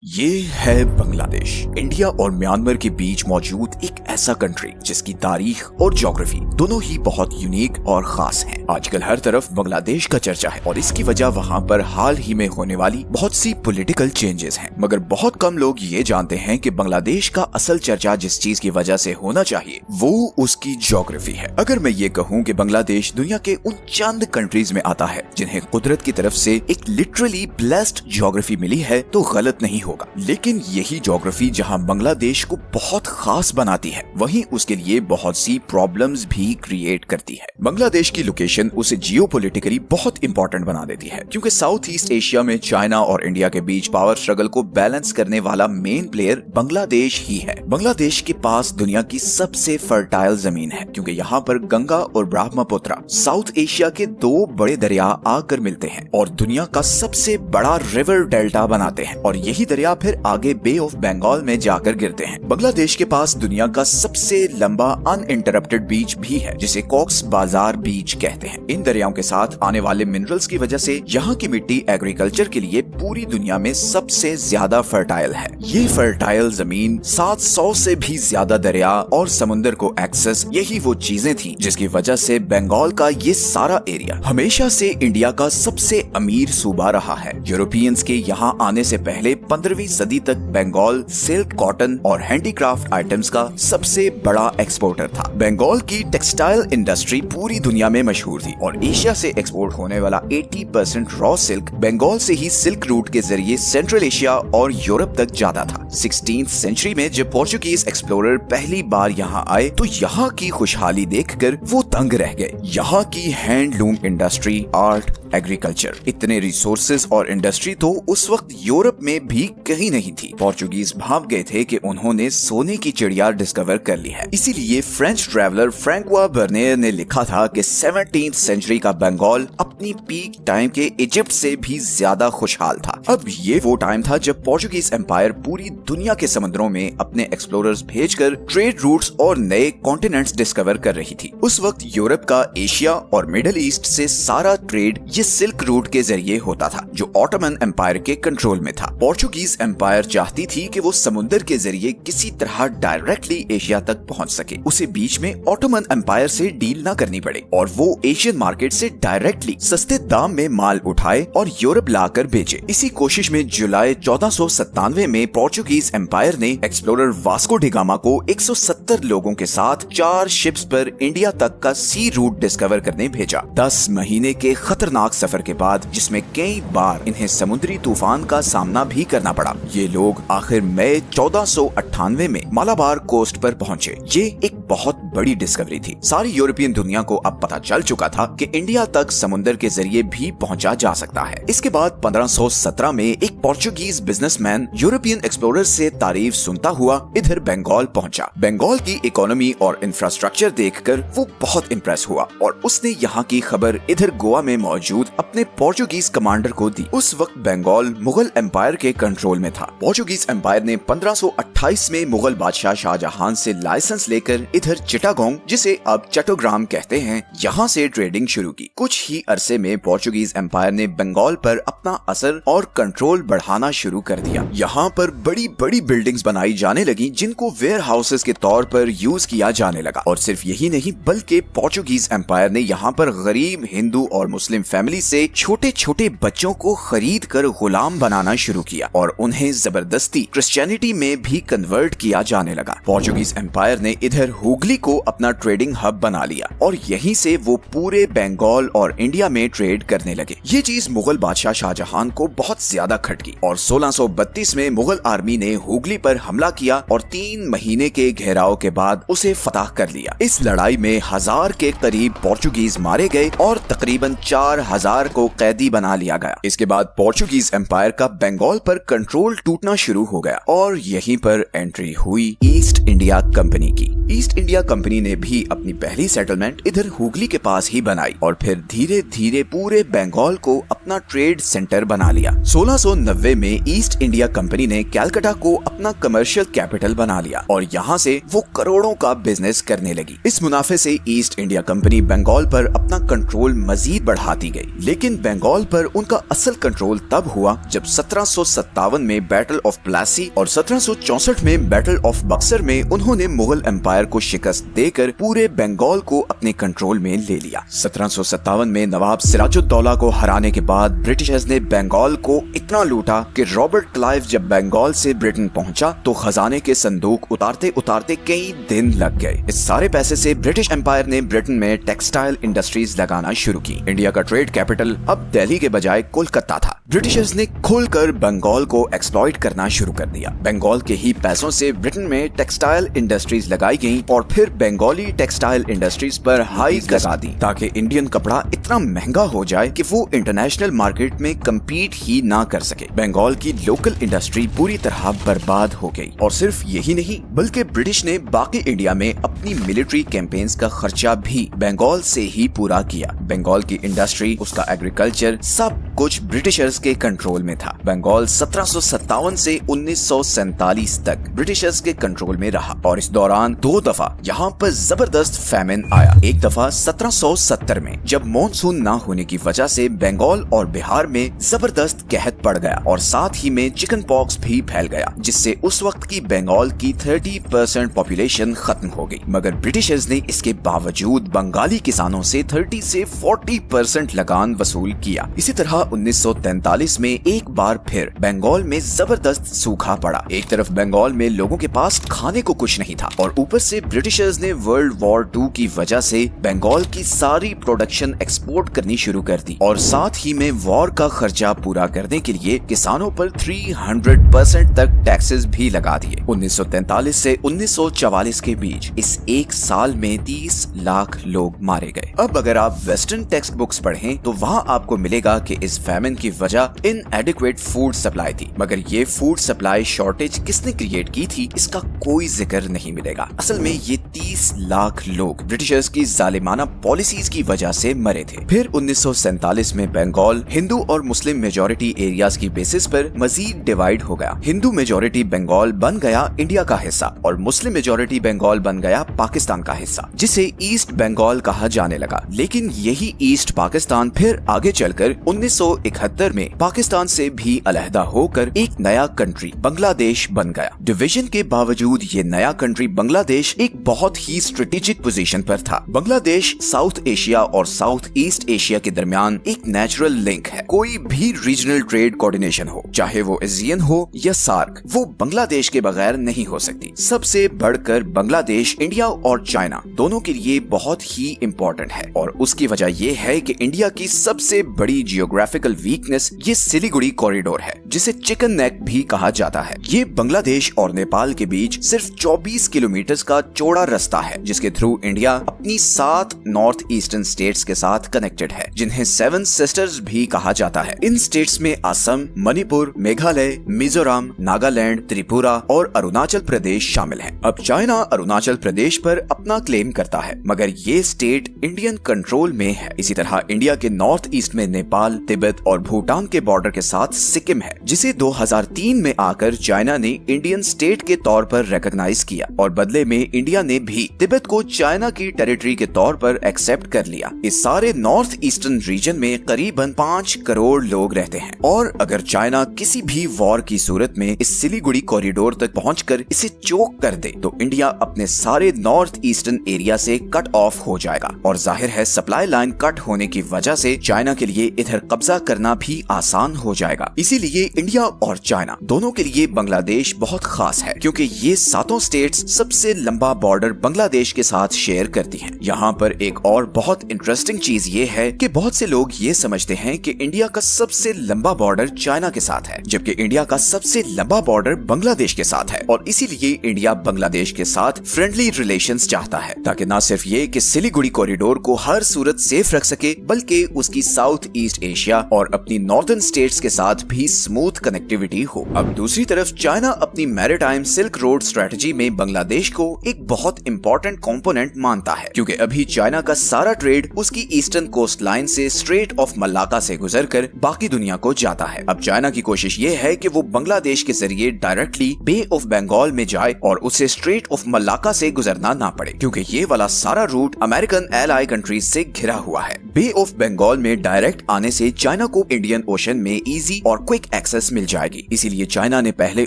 ये है बांग्लादेश। इंडिया और म्यांमार के बीच मौजूद एक ऐसा कंट्री जिसकी तारीख और ज्योग्राफी दोनों ही बहुत यूनिक और खास हैं। आजकल हर तरफ बांग्लादेश का चर्चा है और इसकी वजह वहाँ पर हाल ही में होने वाली बहुत सी पॉलिटिकल चेंजेस हैं। मगर बहुत कम लोग ये जानते हैं कि बांग्लादेश का असल चर्चा जिस चीज की वजह से होना चाहिए वो उसकी ज्योग्राफी है। अगर मैं ये कहूँ कि बांग्लादेश दुनिया के उन चंद कंट्रीज में आता है जिन्हें कुदरत की तरफ से एक लिटरली ब्लेस्ड ज्योग्राफी मिली है तो गलत नहीं होगा। लेकिन यही ज्योग्राफी जहां बांग्लादेश को बहुत खास बनाती है वहीं उसके लिए बहुत सी प्रॉब्लम्स भी क्रिएट करती है। बांग्लादेश की लोकेशन उसे जियोपॉलिटिकली बहुत इंपॉर्टेंट बना देती है क्योंकि साउथ ईस्ट एशिया में चाइना और इंडिया के बीच पावर स्ट्रगल को बैलेंस करने वाला मेन प्लेयर बांग्लादेश ही है। बांग्लादेश के पास दुनिया की सबसे फर्टाइल जमीन है क्योंकि यहाँ पर गंगा और ब्रह्मपुत्र साउथ एशिया के दो बड़े दरिया आकर मिलते हैं और दुनिया का सबसे बड़ा रिवर डेल्टा बनाते हैं और यही दरिया फिर आगे बे ऑफ बंगाल में जाकर गिरते हैं। बांग्लादेश के पास दुनिया का सबसे लंबा अनइंटरप्टेड बीच भी है जिसे कॉक्स बाजार बीच कहते हैं। इन दरियाओं के साथ आने वाले मिनरल्स की वजह से यहाँ की मिट्टी एग्रीकल्चर के लिए पूरी दुनिया में सबसे ज्यादा फर्टाइल है। ये फर्टाइल जमीन 700 से भी ज्यादा दरिया और समुद्र को एक्सेस, यही वो चीजें थी जिसकी वजह से बंगाल का ये सारा एरिया हमेशा से इंडिया का सबसे अमीर सूबा रहा है। यूरोपियंस के यहाँ आने से पहले 15वीं सदी तक बंगाल सिल्क, कॉटन और हैंडीक्राफ्ट आइटम्स का सबसे बड़ा एक्सपोर्टर था। बंगाल की टेक्सटाइल इंडस्ट्री पूरी दुनिया में मशहूर थी और एशिया से एक्सपोर्ट होने वाला 80% रॉ सिल्क बंगाल से ही सिल्क रूट के जरिए सेंट्रल एशिया और यूरोप तक जाता था। 16th सेंचुरी में जब पोर्चुगीज एक्सप्लोरर पहली बार यहाँ आए तो यहाँ की खुशहाली देखकर वो दंग रह गए। यहाँ की हैंडलूम इंडस्ट्री, आर्ट, एग्रीकल्चर, इतने रिसोर्सेज और इंडस्ट्री तो उस वक्त यूरोप में भी कहीं नहीं थी। पोर्चुगीज भाग गए थे कि उन्होंने सोने की चिड़िया डिस्कवर कर ली है। इसीलिए फ्रेंच ट्रैवलर फ्रैंकोआ बर्नियर ने लिखा था कि 17th सेंचुरी का बंगाल अपनी पीक टाइम के इजिप्ट से भी ज्यादा खुशहाल था। अब ये वो टाइम था जब पोर्चुगीज एम्पायर पूरी दुनिया के समुद्रों में अपने एक्सप्लोरर्स भेजकर ट्रेड रूट्स और नए कॉन्टिनेंट्स डिस्कवर कर रही थी। उस वक्त यूरोप का एशिया और मिडिल ईस्ट से सारा ट्रेड ये सिल्क रूट के जरिए होता था जो ऑटोमन एम्पायर के कंट्रोल में था। पोर्चुगीज एम्पायर चाहती थी कि वो समुद्र के जरिए किसी तरह डायरेक्टली एशिया तक पहुंच सके, उसे बीच में ऑटोमन एम्पायर से डील ना करनी पड़े और वो एशियन मार्केट से डायरेक्टली सस्ते दाम में माल उठाए और यूरोप लाकर बेचे। इसी कोशिश में जुलाई 1497 में पोर्चुगीज एम्पायर ने एक्सप्लोरर वास्को डिगामा को 170 लोगों के साथ 4 शिप्स पर इंडिया तक का सी रूट डिस्कवर करने भेजा। 10 महीने के खतरनाक सफर के बाद जिसमें कई बार इन्हें समुद्री तूफान का सामना भी करना पड़ा, ये लोग आखिर मई 1498 में मालाबार कोस्ट पर पहुंचे। ये एक बहुत बड़ी डिस्कवरी थी। सारी यूरोपियन दुनिया को अब पता चल चुका था कि इंडिया तक समुद्र के जरिए भी पहुंचा जा सकता है। इसके बाद 1517 में एक पोर्चुगीज बिजनेसमैन यूरोपियन एक्सप्लोरर से तारीफ सुनता हुआ इधर बंगाल पहुंचा। बंगाल की इकोनॉमी और इंफ्रास्ट्रक्चर देखकर वो बहुत इम्प्रेस हुआ और उसने यहाँ की खबर इधर गोवा में मौजूद अपने पोर्चुगीज कमांडर को दी। उस वक्त बंगाल मुगल एम्पायर के कंट्रोल में था। पोर्चुगीज एम्पायर ने 1528 में मुगल बादशाह शाहजहां से लाइसेंस लेकर इधर चिटागोंग, जिसे अब चट्टोग्राम कहते हैं, यहाँ से ट्रेडिंग शुरू की। कुछ ही अरसे में पोर्चुगीज एम्पायर ने बंगाल पर अपना असर और कंट्रोल बढ़ाना शुरू कर दिया। यहाँ पर बड़ी बड़ी बिल्डिंग्स बनाई जाने लगी जिनको वेयर हाउसेस के तौर पर यूज किया जाने लगा। और सिर्फ यही नहीं बल्कि पोर्चुगीज एम्पायर ने यहाँ पर गरीब हिंदू और मुस्लिम फैमिली से छोटे छोटे बच्चों को खरीद कर गुलाम बनाना शुरू किया और उन्हें जबरदस्ती क्रिश्चियनिटी में भी कन्वर्ट किया जाने लगा। पोर्चुगीज एम्पायर ने इधर हुगली को अपना ट्रेडिंग हब बना लिया और यहीं से वो पूरे बंगाल और इंडिया में ट्रेड करने लगे। ये चीज मुगल बादशाह शाहजहां को बहुत ज्यादा खटकी और 1632 में मुगल आर्मी ने हुगली पर हमला किया और 3 महीने के घेराव के बाद उसे फतह कर लिया। इस लड़ाई में 1000 के करीब पोर्चुगीज मारे गए और तकरीबन 4000 को कैदी बना लिया गया। इसके बाद पोर्चुगीज एम्पायर का बंगाल पर कंट्रोल टूटना शुरू हो गया और यहीं पर एंट्री हुई ईस्ट इंडिया कंपनी की। ईस्ट इंडिया कंपनी ने भी अपनी पहली सेटलमेंट इधर हुगली के पास ही बनाई और फिर धीरे धीरे पूरे बंगाल को अपना ट्रेड सेंटर बना लिया। 1690 में ईस्ट इंडिया कंपनी ने कैलकाटा को अपना कमर्शियल कैपिटल बना लिया और यहाँ से वो करोड़ों का बिजनेस करने लगी। इस मुनाफे से ईस्ट इंडिया कंपनी बंगाल पर अपना कंट्रोल मजीद बढ़ाती गई, लेकिन बंगाल पर उनका असल कंट्रोल तब हुआ जब 1757 में बैटल ऑफ प्लासी और 1764 में बैटल ऑफ बक्सर में उन्होंने मुगल एम्पायर को शिकस्त देकर पूरे बंगाल को अपने कंट्रोल में ले लिया। 1757 में नवाब सिराजुद्दौला को हराने के बाद ब्रिटिशर्स ने बंगाल को इतना लूटा कि रॉबर्ट क्लाइव जब बंगाल से ब्रिटेन पहुंचा तो खजाने के संदूक उतारते उतारते कई दिन लग गए। इस सारे पैसे से ब्रिटिश एम्पायर ने ब्रिटेन में टेक्सटाइल इंडस्ट्रीज लगाना शुरू की। इंडिया का ट्रेड कैपिटल अब दिल्ली के बजाय कोलकाता था। ब्रिटिशर्स ने खुलकर बंगाल को एक्सप्लॉइट करना शुरू कर दिया। बंगाल के ही पैसों से ब्रिटेन में टेक्सटाइल इंडस्ट्रीज लगाई गईं और फिर बंगाली टेक्सटाइल इंडस्ट्रीज पर हाई लगा दी ताकि इंडियन कपड़ा इतना महंगा हो जाए कि वो इंटरनेशनल मार्केट में कम्पीट ही ना कर सके। बंगाल की लोकल इंडस्ट्री पूरी तरह बर्बाद हो गई। और सिर्फ यही नहीं बल्कि ब्रिटिश ने बाकी इंडिया में अपनी मिलिट्री कैंपेन्स का खर्चा भी बंगाल से ही पूरा किया। बंगाल की इंडस्ट्री, उसका एग्रीकल्चर, सब कुछ ब्रिटिशर्स के कंट्रोल में था। बंगाल 1757 से 1947 तक ब्रिटिशर्स के कंट्रोल में रहा और इस दौरान 2 दफा यहाँ पर जबरदस्त फैमिन आया। एक दफा 1770 में जब मॉनसून ना होने की वजह से बंगाल और बिहार में जबरदस्त कहत पड़ गया और साथ ही में चिकन पॉक्स भी फैल गया, जिससे उस वक्त की बंगाल की 30% पॉपुलेशन खत्म हो गई। मगर ब्रिटिशर्स ने इसके बावजूद बंगाली किसानों से 30 से 40% लगान वसूल किया। इसी तरह 1943 में एक बार फिर बंगाल में जबरदस्त सूखा पड़ा। एक तरफ बंगाल में लोगों के पास खाने को कुछ नहीं था और ऊपर से ब्रिटिशर्स ने वर्ल्ड वॉर 2 की वजह से बंगाल की सारी प्रोडक्शन एक्सपोर्ट करनी शुरू कर दी और साथ ही में वॉर का खर्चा पूरा करने के लिए किसानों पर 300% तक टैक्सेस भी लगा दिए। 1943 से 1944 के बीच इस एक साल में 30 लाख लोग मारे गए। अब अगर आप वेस्टर्न टेक्स्ट बुक्स पढ़ें तो वहाँ आपको मिलेगा कि इस फैमिन की वजह इनएडिक्वेट फूड सप्लाई थी। मगर ये फूड सप्लाई शॉर्टेज किसने क्रिएट की थी इसका कोई जिक्र नहीं मिलेगा। असल में ये 30 लाख लोग ब्रिटिशर्स की जालिमाना पॉलिसीज की वजह से मरे थे। फिर 1947 में बंगाल हिंदू और मुस्लिम मेजॉरिटी एरियाज की बेसिस पर मजीद डिवाइड हो गया। हिंदू मेजॉरिटी बंगाल बन गया इंडिया का हिस्सा और मुस्लिम मेजॉरिटी बंगाल बन गया पाकिस्तान का हिस्सा, जिसे ईस्ट बंगाल कहा जाने लगा। लेकिन यही ईस्ट पाकिस्तान फिर आगे चलकर 1971 में पाकिस्तान से भी अलहदा होकर एक नया कंट्री बांग्लादेश बन गया। डिवीजन के बावजूद ये नया कंट्री बांग्लादेश एक बहुत ही स्ट्रेटेजिक पोजीशन पर था। बांग्लादेश साउथ एशिया और साउथ ईस्ट एशिया के दरमियान एक नेचुरल लिंक है। कोई भी रीजनल ट्रेड कोऑर्डिनेशन हो, चाहे वो एशियन हो या सार्क, वो बांग्लादेश के बगैर नहीं हो सकती। सबसे बढ़कर बांग्लादेश इंडिया और चाइना दोनों के लिए बहुत ही इम्पोर्टेंट है और उसकी वजह ये है कि इंडिया की सबसे बड़ी जियोग्राफिकल वीकनेस ये सिलीगुड़ी कॉरिडोर है, जिसे चिकन नेक भी कहा जाता है। ये बांग्लादेश और नेपाल के बीच सिर्फ 24 किलोमीटर का चौड़ा रास्ता है, जिसके थ्रू इंडिया अपनी 7 नॉर्थ ईस्टर्न स्टेट्स के साथ कनेक्टेड है, जिन्हें 7 सिस्टर्स भी कहा जाता है। इन स्टेट्स में असम, मणिपुर, मेघालय, मिजोरम, नागालैंड, त्रिपुरा और अरुणाचल प्रदेश शामिल हैं। अब चाइना अरुणाचल प्रदेश पर अपना क्लेम करता है, मगर ये स्टेट इंडियन कंट्रोल में है। इसी तरह इंडिया के नॉर्थ ईस्ट में नेपाल, तिब्बत और भूटान के बॉर्डर के साथ सिक्किम है, जिसे 2003 में आकर चाइना ने इंडियन स्टेट के तौर पर रिकॉग्नाइज किया और बदले में इंडिया ने भी तिब्बत को चाइना की टेरिटरी के तौर पर एक्सेप्ट कर लिया। इस सारे नॉर्थ ईस्टर्न रीजन में करीबन 5 करोड़ लोग रहते हैं और अगर चाइना किसी भी वॉर की सूरत में इस सिलीगुड़ी कॉरिडोर तक पहुंचकर इसे चोक कर दे तो इंडिया अपने सारे नॉर्थ ईस्टर्न एरिया से कट ऑफ हो जाएगा और जाहिर है सप्लाई लाइन कट होने की वजह से चाइना के लिए इधर कब्जा करना भी आसान हो जाएगा। इसीलिए इंडिया और चाइना दोनों के लिए बांग्लादेश बहुत खास है, क्योंकि ये 7 स्टेट्स सबसे लंबा बॉर्डर बांग्लादेश के साथ शेयर करती हैं। यहाँ पर एक और बहुत इंटरेस्टिंग चीज ये है कि बहुत से लोग ये समझते हैं कि इंडिया का सबसे लंबा बॉर्डर चाइना के साथ है, जबकि इंडिया का सबसे लंबा बॉर्डर बांग्लादेश के साथ है और इसीलिए इंडिया बांग्लादेश के साथ फ्रेंडली रिलेशंस चाहता है, ताकि न सिर्फ ये कि सिलीगुड़ी कॉरिडोर को हर सूरत सेफ रख सके, बल्कि उसकी साउथ ईस्ट एशिया और अपनी नॉर्दर्न स्टेट्स के साथ भी स्मूथ कनेक्टिविटी हो। अब दूसरी तरफ चाइना अपनी मैरीटाइम सिल्क रोड स्ट्रेटजी में बांग्लादेश को एक बहुत इंपॉर्टेंट कंपोनेंट मानता है, क्योंकि अभी चाइना का सारा ट्रेड उसकी ईस्टर्न कोस्ट लाइन से स्ट्रेट ऑफ मलाक्का से गुजरकर बाकी दुनिया को जाता है। अब चाइना की कोशिश ये है कि वो बांग्लादेश के जरिए डायरेक्टली बे ऑफ बंगाल में जाए और उसे स्ट्रेट ऑफ मलाक्का से गुजरना ना पड़े, क्योंकि ये वाला सारा रूट अमेरिकन एलाई कंट्रीज से घिरा हुआ है। बे ऑफ बंगाल में डायरेक्ट आने से चाइना को इंडियन ओशन में इजी और क्विक एक्सेस मिल जाएगी। इसीलिए चाइना ने पहले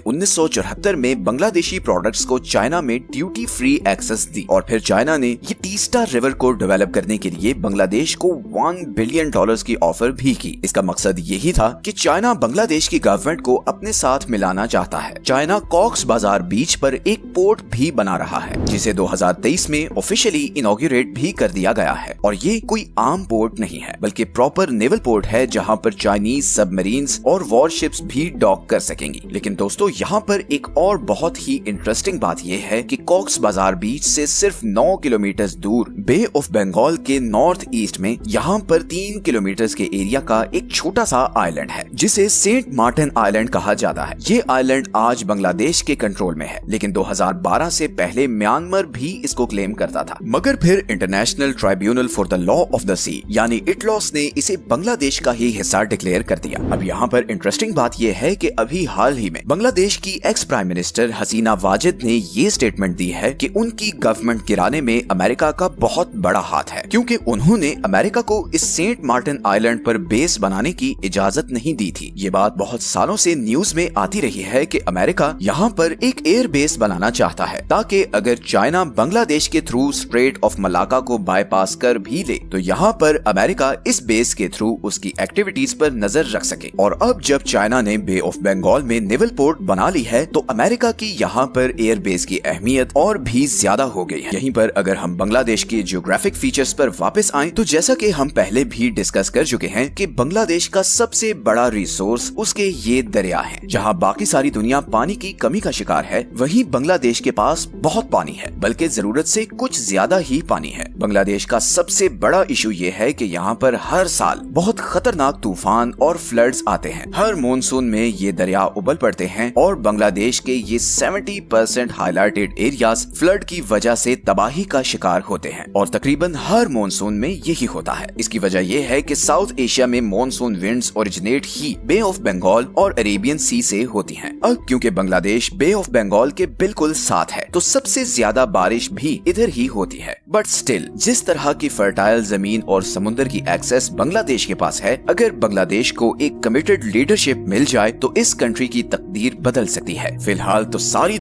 1974 में बांग्लादेशी प्रोडक्ट्स को चाइना में ड्यूटी फ्री एक्सेस दी और फिर चाइना ने ये टीस्टा रिवर को डेवलप करने के लिए बांग्लादेश को $1 बिलियन की ऑफर भी की। इसका मकसद यही था कि चाइना बांग्लादेश की गवर्नमेंट को अपने साथ मिलाना चाहता है। चाइना कॉक्स बाजार बीच पर एक पोर्ट भी बना रहा है जिसे 2023 में ऑफिशियली इनॉग्रेट भी कर दिया गया है और ये कोई आम पोर्ट नहीं है बल्कि प्रॉपर नेवल पोर्ट है जहां पर चाइनीज सबमरीन्स और वॉरशिप्स भी डॉक कर सकेंगी। लेकिन दोस्तों यहाँ पर एक और बहुत ही इंटरेस्टिंग बात यह है कि कॉक्स बाजार बीच से सिर्फ 9 किलोमीटर दूर बे ऑफ बंगाल के नॉर्थ ईस्ट में यहाँ पर 3 किलोमीटर के एरिया का एक छोटा सा आइलैंड है जिसे सेंट मार्टिन आइलैंड कहा जाता है। ये आइलैंड आज बांग्लादेश के कंट्रोल में है लेकिन 2012 से पहले म्यांमार भी इसको क्लेम करता था, मगर फिर international tribunal for the law of the sea यानी इटलॉस ने इसे बांग्लादेश का ही हिस्सा डिक्लेयर कर दिया। अब यहाँ पर इंटरेस्टिंग बात यह है कि अभी हाल ही में बांग्लादेश की एक्स प्राइम मिनिस्टर हसीना वाजिद ने ये स्टेटमेंट दी है कि उनकी गवर्नमेंट गिराने में अमेरिका का बहुत बड़ा हाथ है क्योंकि उन्होंने अमेरिका को इस सेंट मार्टिन आइलैंड पर बेस बनाने की इजाजत नहीं दी थी। ये बात बहुत सालों से न्यूज में आती रही है कि अमेरिका यहाँ पर एक एयर बेस बनाना चाहता है ताकि अगर चाइना बांग्लादेश के थ्रू स्ट्रेट ऑफ मलाका को बाईपास कर भी ले तो यहाँ पर अमेरिका इस बेस के थ्रू उसकी एक्टिविटीज पर नजर रख सके। और अब जब चाइना ने बे ऑफ बंगाल में नेवल पोर्ट बना ली है तो अमेरिका की यहाँ पर एयर बेस की अहमियत और भी ज्यादा हो गई है। यहीं पर अगर हम बांग्लादेश के जियोग्राफिक फीचर्स पर वापस आएं तो जैसा कि हम पहले भी डिस्कस कर चुके हैं कि बांग्लादेश का सबसे बड़ा रिसोर्स उसके ये दरिया हैं। जहां बाकी सारी दुनिया पानी की कमी का शिकार है वहीं बांग्लादेश के पास बहुत पानी है, बल्कि जरूरत से कुछ ज्यादा ही पानी है। बांग्लादेश का सबसे बड़ा इशू ये है कि यहाँ पर हर साल बहुत खतरनाक तूफान और फ्लड्स आते हैं। हर मॉनसून में ये दरिया उबल पड़ते हैं और बांग्लादेश के ये 70% हाईलाइटेड एरियाज फ्लड की वजह से तबाही का शिकार होते हैं और तकरीबन हर मॉनसून में यही होता है। इसकी वजह यह है कि साउथ एशिया में मॉनसून विंड्स ओरिजिनेट ही बे ऑफ बंगाल और अरेबियन सी से होती हैं। अब क्योंकि बांग्लादेश बे ऑफ बंगाल के बिल्कुल साथ है तो सबसे ज्यादा बारिश भी इधर ही होती है। बट स्टिल जिस तरह की फर्टाइल जमीन और समुद्र की एक्सेस बांग्लादेश के पास है, अगर बांग्लादेश को एक कमिटेड लीडरशिप मिल जाए तो इस कंट्री की तकदीर बदल सकती है। फिलहाल तो सारी